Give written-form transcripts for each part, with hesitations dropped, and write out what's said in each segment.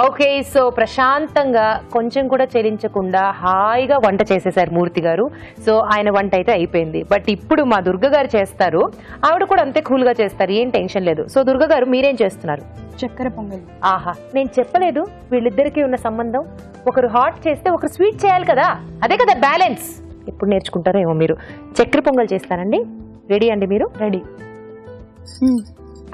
Okay, so ప్రశాంతంగా కొంచెం కూడా చెలించకుండా హాయిగా వంట చేసేసారు మూర్తి గారు. సో ఆయన వంట అయితే అయిపోయింది. బట్ ఇప్పుడు మా దుర్గ గారు చేస్తారు. ఆవిడ కూడా అంతే కూల్ గా చేస్తారు, ఏం టెన్షన్ లేదు. సో దుర్గ గారు మీరేం చేస్తున్నారు? చక్కెర పొంగల్. ఆహా, నేను చెప్పలేదు వీళ్ళిద్దరికి ఉన్న సంబంధం. ఒకరు హాట్ చేస్తే ఒకరు స్వీట్ చేయాలి కదా, అదే కదా బ్యాలెన్స్. ఇప్పుడు నేర్చుకుంటారేమో మీరు. చక్కెర పొంగల్ చేస్తారండి. రెడీ అండి మీరు? రెడీ.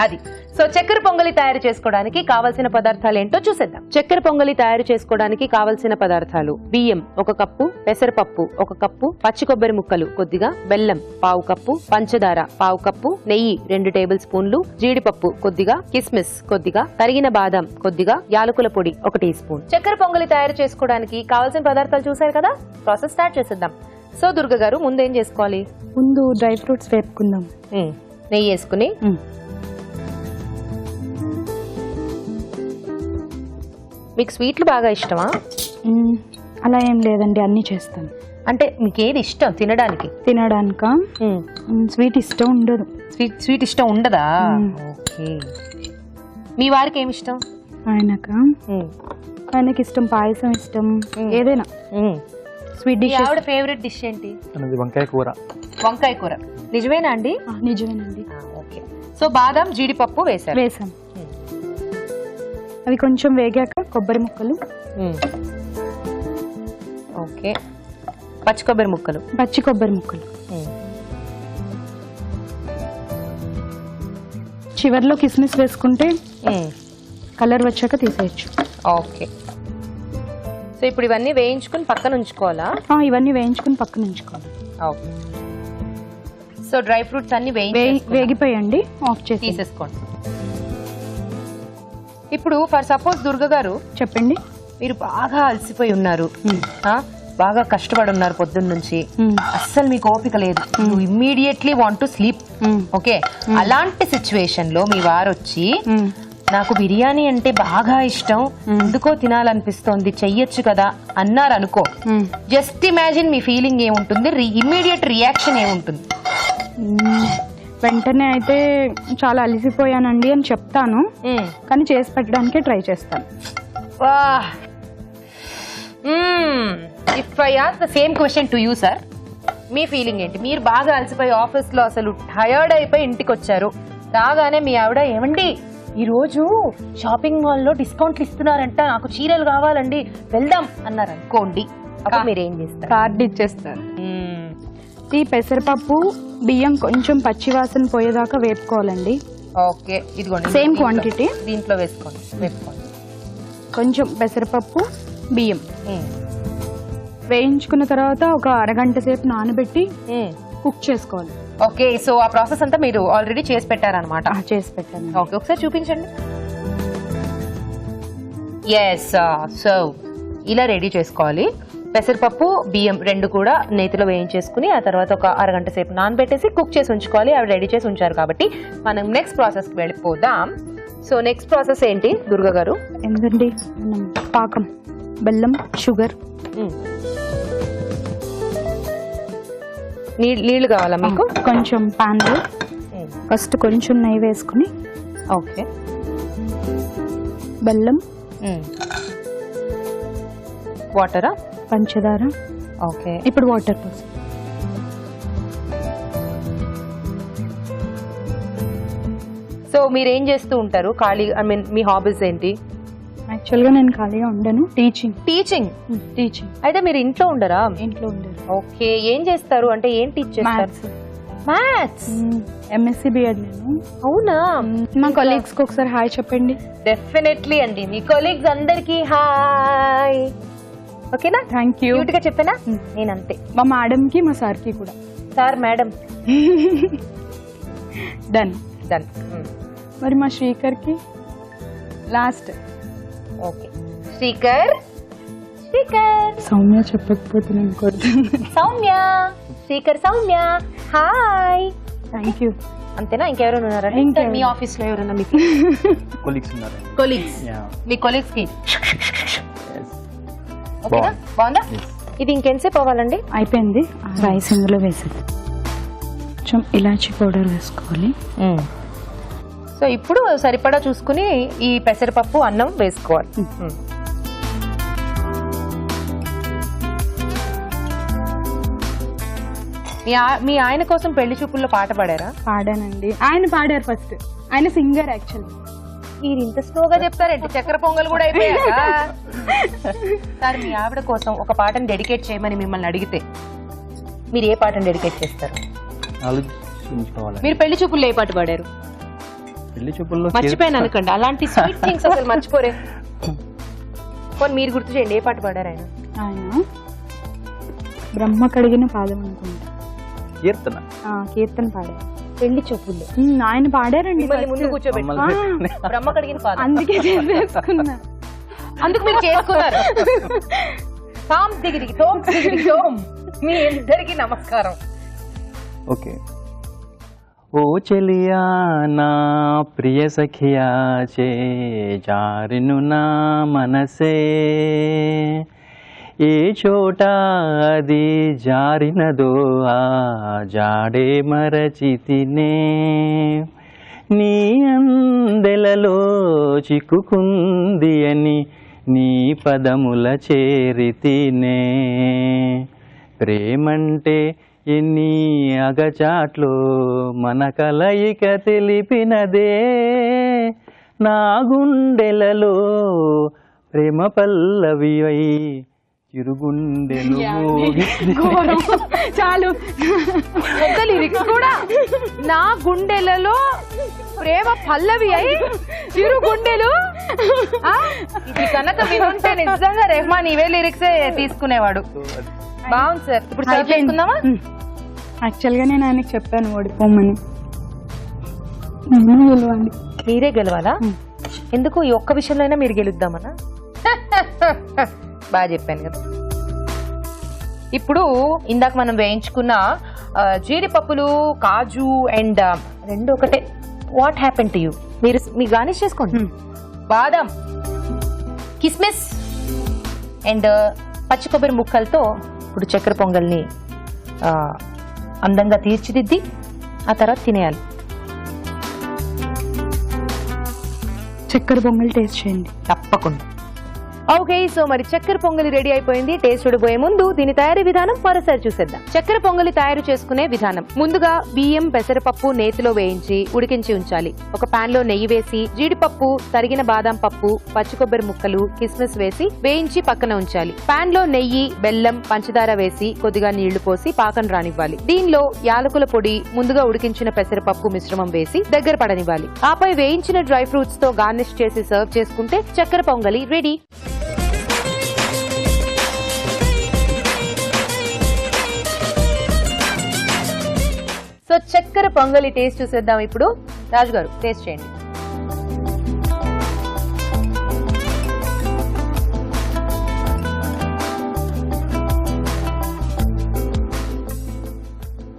అది సో చక్కెర పొంగలి తయారు చేసుకోవడానికి కావలసిన పదార్థాలు ఏంటో చూసేద్దాం. చక్కెర పొంగలి తయారు చేసుకోవడానికి కావలసిన పదార్థాలు: బియ్యం 1 కప్పు, పెసరపప్పు 1 కప్పు, పచ్చి కొబ్బరి ముక్కలు కొద్దిగా, బెల్లం 1/2 కప్పు, పంచదార 1/2 కప్పు, నెయ్యి 2 టేబుల్ స్పూన్లు, జీడిపప్పు కొద్దిగా, కిస్మిస్ కొద్దిగా, తరిగిన బాదం కొద్దిగా, యాలకుల పొడి 1 టీ స్పూన్. చక్కెర పొంగలి తయారు చేసుకోవడానికి కావలసిన పదార్థాలు చూసారు కదా, ప్రాసెస్ స్టార్ట్ చేసేద్దాం. సో దుర్గ గారు ముందు ఏం చేసుకోవాలి? ముందు డ్రై ఫ్రూట్స్ వేపుకుందాం. నెయ్యి వేసుకుని. మీకు స్వీట్లు బాగా ఇష్టమా? అలా ఏం లేదండి, అన్ని చేస్తాను. అంటే మీకు ఏది ఇష్టం తినడానికి? తినడానిక స్వీట్ ఇష్టం ఉండదు. స్వీట్ ఇష్టం ఉండదా? ఓకే. మీ వారికి ఏమి ఇష్టం? ఆయనకి ఇష్టం పాయసం ఇష్టం, ఏదైనా స్వీట్ డిష్. ఆవిడ ఫేవరెట్ డిష్ ఏంటి? వంకాయ కూర. వంకాయ కూర. నిజమేనా అండి? నిజమేనండి. ఓకే. సో బాదం జీడిపప్పు వేసాం. అవి కొంచెం వేగాక కొబ్బరి ముక్కలు. ఓకే. పచ్చి కొబ్బరి ముక్కలు. చివర్లో కిస్మిస్ వేసుకుంటే కలర్ వచ్చాక తీసేయచ్చు. ఓకే. సో ఇప్పుడు ఇవన్నీ వేయించుకుని పక్కన ఉంచుకోవాలా? ఇవన్నీ వేయించుకుని పక్కన ఉంచుకోవాలి. ఓకే. సో డ్రై ఫ్రూట్స్ అన్ని వేగిపోయండి, ఆఫ్ చేసి తీసేసుకోండి. ఇప్పుడు ఫర్ సపోజ్ దుర్గ గారు చెప్పండి, మీరు బాగా అలసిపోయి ఉన్నారు, బాగా కష్టపడి ఉన్నారు పొద్దున్న నుంచి, అస్సలు మీకు ఓపిక లేదు, immediately want to sleep. Okay, అలాంటి సిచ్యువేషన్ లో మీ వారు వచ్చి నాకు బిర్యానీ అంటే బాగా ఇష్టం, ఎందుకో తినాలనిపిస్తోంది, చెయ్యొచ్చు కదా అన్నారు అనుకో, జస్ట్ ఇమాజిన్ మీ ఫీలింగ్ ఏముంటుంది, ఇమ్మీడియట్ రియాక్షన్ ఏముంటుంది? వెంటనే అయితే చాలా అలసిపోయానండి అని చెప్తాను, కానీ చేసి పెట్టడానికే ట్రై చేస్తాను. If I ask the same question to you sir, me feeling ఏంటి? మీరు బాగా అలసిపోయి ఆఫీస్ లో అసలు టయర్డ్ అయిపోయి ఇంటికి వచ్చారు, రాగానే మీ ఆవిడ ఏమండి ఈరోజు షాపింగ్ మాల్ లో డిస్కౌంట్లు ఇస్తున్నారంట, నాకు చీరలు కావాలండి వెళ్దాం అన్నారు అనుకోండి, అప్పుడు మీరు ఏం చేస్తారు? కార్డు ఇచ్చేస్తారు. ఈ పెసరపప్పు బియ్యం కొంచెం పచ్చివాసన పోయేదాకా వేపుకోవాలండి. ఓకే, ఇదిగోండి సేమ్ క్వాంటిటీ దీంట్లో వేసుకోండి. కొంచెం పెసరపప్పు బియ్యం వేయించుకున్న తర్వాత ఒక అరగంట సేపు నానబెట్టి కుక్ చేసుకోవాలి. ఓకే, సో ఆ ప్రాసెస్ అంతా మీరు ఆల్రెడీ చేసి పెట్టారనమాట? చేసి పెట్టాను. ఓకే, ఒకసారి చూపించండి. ఎస్, సో ఇలా రెడీ చేసుకోవాలి. పెసరపప్పు బియ్యం 2 కూడా నేతిలో వేయించేసుకుని ఆ తర్వాత ఒక అరగంట సేపు నానబెట్టేసి కుక్ చేసి ఉంచుకోవాలి. అవి రెడీ చేసి ఉంచారు కాబట్టి మనం నెక్స్ట్ ప్రాసెస్కి వెళ్ళిపోదాం. సో నెక్స్ట్ ప్రాసెస్ ఏంటి దుర్గ గారు? ఏంటండి, పాకం, బెల్లం, షుగర్. నీళ్లు కావాలా మీకు? కొంచెం పాన్ లో ఫస్ట్ కొంచెం నెయ్యి వేసుకుని, ఓకే, బెల్లం, వాటరా, పంచదార. ఓకే, ఇప్పుడు వాటర్ పోసి. సో మీరు ఏం చేస్తూ ఉంటారు ఖాళీ? ఐ మీన్ మీ హాబీస్ ఏంటి? యాక్చువల్ గా నేను ఖాళీగా ఉండను, టీచింగ్. అయితే మీరు ఇంట్లో ఉండరా? ఇంట్లో ఉండరు. ఓకే, ఏం చేస్తారు అంటే ఏం టీచ్ చేస్తారు? మ్యాథ్స్. ఎంఎస్సి బిఎడ్ నేను. అవునా? మా కొలీగ్స్ కి ఒకసారి హాయ్ చెప్పండి. డెఫినెట్లీ అండి, మీ కొలీగ్స్ అందరికి హాయ్. ఓకేనా? Thank you. క్యూట్ గా చెప్పానా? నేను అంతే. మా మేడం కి మా సార్ కి కూడా. Sir madam done. మరి మా శ్రీకర్ కి లాస్ట్. ఓకే, శ్రీకర్. సౌమ్య చెప్పకపోతే నేను కొడుతుంది. Soumya, Srikar, Soumya hi. Thank you. అంతేనా? ఇంకెవరైనా ఉన్నారా? ఇంకా మీ ఆఫీస్ లో ఎవరైనా మీకు కొలీగ్స్ ఉన్నారు? కొలీగ్స్, మీ కొలీగ్స్ కి ఓకేనా? బాగుందా? ఇది ఇంకెంతసేపు అవ్వాలండి? అయిపోయింది. రైస్ ఇందులో వేసేది. కొంచెం ఇలాచీ పౌడర్ వేసుకోవాలి. సో ఇప్పుడు సరిపడా చూసుకుని ఈ పెసరపప్పు అన్నం వేసుకోవాలి. మీ ఆయన కోసం పెళ్లి చూపుల్లో పాట పాడారా? పాడానండి, ఆయన పాడారు ఫస్ట్. ఆయన సింగర్ యాక్చువల్లీ. మీరు ఇంత స్లోగా చెప్తారేంటి? చక్కెర పొంగల్ కూడా అయిపోయాక సార్ మీ ఆవిడ కోసం ఒక పాటను డెడికేట్ చేయమని మిమ్మల్ని అడిగితే మీరు ఏ పాటను డెడికేట్ చేస్తారు? ఆలోచించుకోవాలి. మీరు పెళ్లి చూపుల్లో ఏ పాట పాడారు? పెళ్లి చూపుల్లో మర్చిపోయాను అనుకోండి, అలాంటి స్వీట్ థింగ్స్ అసలు మర్చిపోరే. పోనీ మీరు గుర్తు చేయండి, ఏ పాట పాడారు ఆయన? ఆయన బ్రహ్మ కడిగిన పాదం అనుకుంటా, కీర్తన. కీర్తన పాడారు పెళ్లి చూపుల్లో. ఆయన పాడారండి. మిమ్మల్ని ముందు కూర్చోబెట్టి బ్రహ్మ కడిగిన పాదం. అందుకే చేసుకున్నా. అందుకు మీరు చేసుకున్నారు. తాం దిగిరికి తోం దిగిరికి తోం. మీ ఇద్దరికి నమస్కారం. ఓకే. ఓ చెలియా నా ప్రియ సఖియా చే జారిను నా మనసే, ఏ చోట అది జారినదో ఆ జాడే మరచితినే, నీ అందెలలో చిక్కుకుంది అని నీ పదముల చేరితినే, ప్రేమంటే ఎన్ని అగచాట్లు మన కలయిక తెలిపినదే, నా గుండెలలో ప్రేమ పల్లవి అయి చిరుగుండెను చాలు. ఒక లిరిక్స్ కూడా నా గుండెలలో ప్రేమ పల్లవి అయి చిరుగుండెలు. ఇది కనుక వినుంటే నిజంగా రెహమాన్ ఇవే లిరిక్సే తీసుకునేవాడు. బాగుంది సార్. ఇప్పుడు సర్వ్ చేసుకుందామా? యాక్చువల్గా నేను ఆయనకి చెప్పాను ఓడిపోమని. గెలవండి. మీరే గెలవాలా? ఎందుకు? ఈ ఒక్క విషయంలో అయినా మీరు గెలుద్దామనా? బాగా చెప్పాను కదా. ఇప్పుడు ఇందాక మనం వేయించుకున్న జీడిపప్పులు, కాజు అండ్ రెండు ఒకటే. What happen to you? మీరు మీ గార్నిష్ చేసుకోండి. బాదం, కిస్మిస్ అండ్ పచ్చి కొబ్బరి ముక్కలతో ఇప్పుడు చక్కెర పొంగల్ని అందంగా తీర్చిదిద్ది ఆ తర్వాత తినేయాలి. చక్కెర పొంగల్ టేస్ట్ చేయండి తప్పకుండా. ఓకే, సో మరి చక్కెర పొంగలి రెడీ అయిపోయింది. టేస్ట్ చూడబోయే ముందు దీని తయారీ విధానం మరోసారి చూసేద్దాం. చక్కెర పొంగలి తయారు చేసుకునే విధానం. ముందుగా బియ్యం, పెసరపప్పు నేతిలో వేయించి ఉడికించి ఉంచాలి. ఒక పాన్ లో నెయ్యి వేసి జీడిపప్పు, తరిగిన బాదం పప్పు, పచ్చి కొబ్బరి ముక్కలు, కిస్మిస్ వేసి వేయించి పక్కన ఉంచాలి. పాన్ లో నెయ్యి, బెల్లం, పంచదార వేసి కొద్దిగా నీళ్లు పోసి పాకం రానివ్వాలి. దీనిలో యాలకుల పొడి, ముందుగా ఉడికించిన పెసరపప్పు మిశ్రమం వేసి దగ్గర పడనివ్వాలి. ఆపై వేయించిన డ్రై ఫ్రూట్స్ తో గార్నిష్ చేసి సర్వ్ చేసుకుంటే చక్కెర పొంగలి రెడీ. సో చక్కెర పొంగలి టేస్ట్ చూసేద్దాం ఇప్పుడు. రాజు గారు టేస్ట్ చేయండి.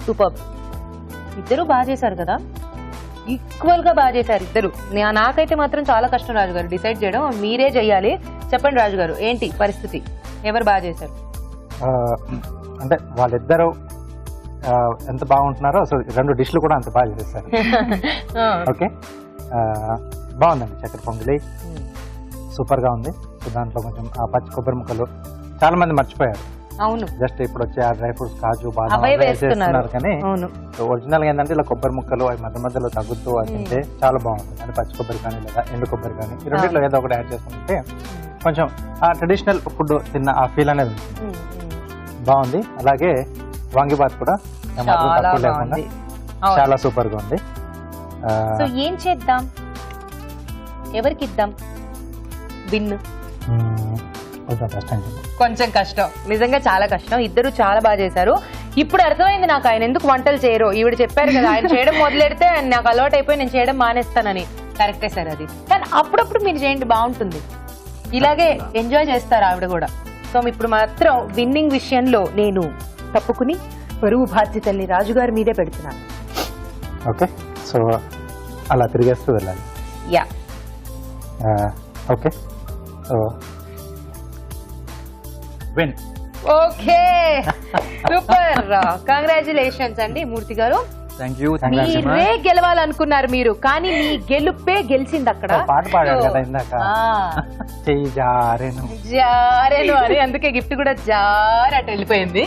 సూపర్. ఇద్దరు బాగా చేశారు కదా, ఈక్వల్ గా బాగా చేశారు ఇద్దరు. నాకైతే మాత్రం చాలా కష్టం రాజు గారు డిసైడ్ చేయడం. మీరే చెయ్యాలి. చెప్పండి రాజు గారు, ఏంటి పరిస్థితి? ఎవరు బాగా చేశారు? అంటే వాళ్ళిద్దరు ఎంత బాగుంటున్నారో అసలు రెండు డిష్లు కూడా అంత బాగా చేస్తారు. ఓకే, బాగుందండి చక్కెర పొంగలి, సూపర్ గా ఉంది. దాంట్లో కొంచెం ఆ పచ్చి కొబ్బరి ముక్కలు చాలా మంది మర్చిపోయారు. అవును, జస్ట్ ఇప్పుడు వచ్చే ఆ డ్రై ఫ్రూట్స్, కాజు, బాదం అవే వేస్తున్నారు. కానీ అవును, ఒరిజినల్ గా ఏంటంటే ఇలా కొబ్బరి ముక్కలు అవి మధ్య మధ్యలో తగ్గుతూ తింటే చాలా బాగుంటుంది. అంటే పచ్చి కొబ్బరి కానీ లేదా ఎండు కొబ్బరి కానీ ఈ రెండింటిలో ఏదో ఒకటి యాడ్ చేసుకుంటే కొంచెం ఆ ట్రెడిషనల్ ఫుడ్ తిన్న ఆ ఫీల్ అనేది ఉంటుంది. బాగుంది. అలాగే వాంగిబాత్ కూడా తక్కువ లేకుండా చాలా సూపర్ గా ఉంది. సో ఏం చేద్దాం? ఎవరికి ఇద్దాం విన్? కొంచెం కష్టం, నిజంగా చాలా కష్టం. ఇద్దరు చాలా బాగా చేశారు. ఇప్పుడు అర్థమైంది నాకు ఆయన ఎందుకు వంటలు చేయరు. ఈవిడ చెప్పారు కదా, ఆయన చేయడం మొదలెడితే నాకు అలవాటు అయిపోయి నేను చేయడం మానేస్తానని. కరెక్టే సార్ అది. కానీ అప్పుడప్పుడు మీరు చేయండి, బాగుంటుంది. ఇలాగే ఎంజాయ్ చేస్తారు ఆవిడ కూడా. సో ఇప్పుడు మాత్రం విన్నింగ్ విషయంలో నేను తప్పుకుని బరువు బాధ్యతల్ని రాజుగారి మీదే పెడుతున్నాను. ఓకే, సో అలా తిరిగేస్తూ వెళ్ళాలి. Yeah, okay, so win. Okay, super, congratulations అండి మూర్తి గారు. థ్యాంక్ యూ మీరే గెలవాలనుకున్నారు మీరు, కానీ మీ గెలుపే గెలిచింది అక్కడ. పాట పాడాడు కదా ఇందాక, చెయ్యి జారేను జారేను అని, అందుకే గిఫ్ట్ కూడా జారట్ వెళ్ళిపోయింది.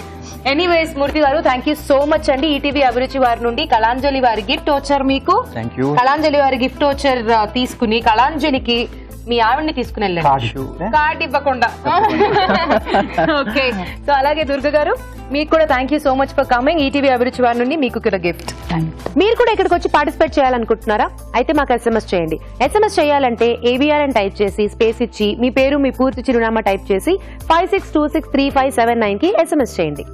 ఎనీవేస్ మూర్తి గారు, థ్యాంక్ యూ సో మచ్ అండి. ఈటీవీ అభిరుచి వారి నుండి కళాంజలి వారి గిఫ్ట్ వచ్చారు మీకు. Thank you. కళాంజలి వారి గిఫ్ట్ వచ్చారు తీసుకుని కళాంజలికి మీ ఆవిడ్ని తీసుకుని వెళ్ళండి, కార్డ్ ఇవ్వకుండా. ఓకే, సో అలాగే దుర్గ గారు మీకు కూడా thank you so much for coming. ETV అభిరుచి వారి నుండి మీకు కూడా గిఫ్ట్. మీరు కూడా ఇక్కడికి వచ్చి పార్టిసిపేట్ చేయాలనుకుంటున్నారా? అయితే మాకు SMS చేయండి. SMS చేయాలంటే AVR అని టైప్ చేసి స్పేస్ ఇచ్చి మీ పేరు మీ పూర్తి చిరునామా టైప్ చేసి 56263579 కి SMS చేయండి.